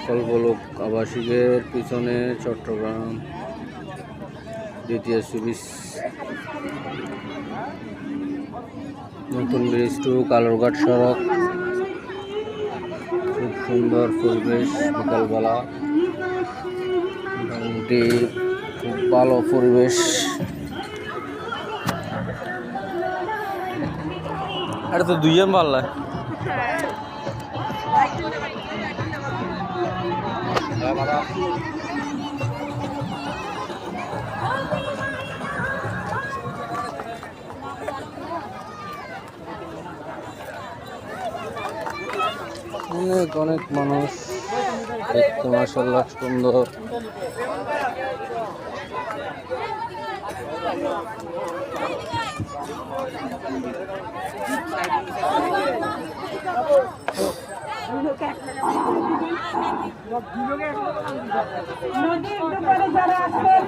কল্পলোক আবাসিকের পিছনে চট্টগ্রাম দ্বিতীয় sea beach, নতুন ব্রিজ টু কালুরঘাট সড়ক। খুব সুন্দর পরিবেশ, বিকালবেলা মোটামুটি খুব ভালো পরিবেশ। আরে তো দুইজন পাল্লা অনেক অনেক মানুষ দেখতে মাশাআল্লাহ সুন্দর। নদীর দুপারে যারা আছেন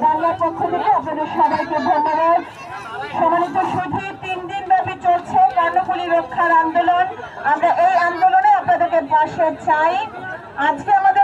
বাংলার পক্ষ থেকে আপনাদের সবাইকে ধন্যবাদ। সম্মানিত শুধু 3 দিন ব্যাপী চলছে কর্ণফুলী রক্ষার আন্দোলন। আমরা এই আন্দোলনে আপনাদেরকে পাশে চাই। আজকে আমাদের